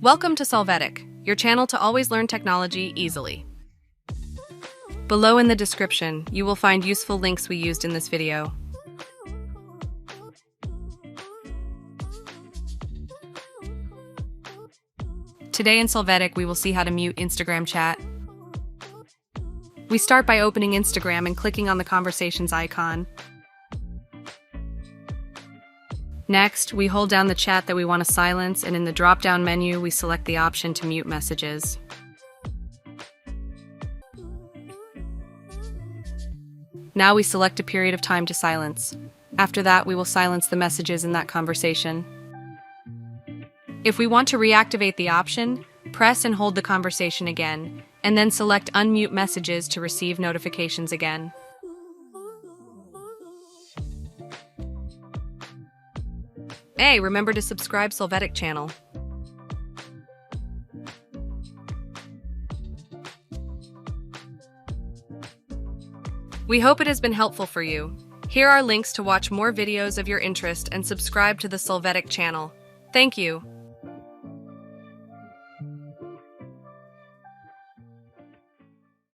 Welcome to Solvetic, your channel to always learn technology easily. Below in the description, you will find useful links we used in this video. Today in Solvetic, we will see how to mute Instagram chat. We start by opening Instagram and clicking on the conversations icon. Next, we hold down the chat that we want to silence, and in the drop-down menu, we select the option to mute messages. Now we select a period of time to silence. After that, we will silence the messages in that conversation. If we want to reactivate the option, press and hold the conversation again, and then select Unmute Messages to receive notifications again. Hey, remember to subscribe Solvetic channel. We hope it has been helpful for you. Here are links to watch more videos of your interest and subscribe to the Solvetic channel. Thank you.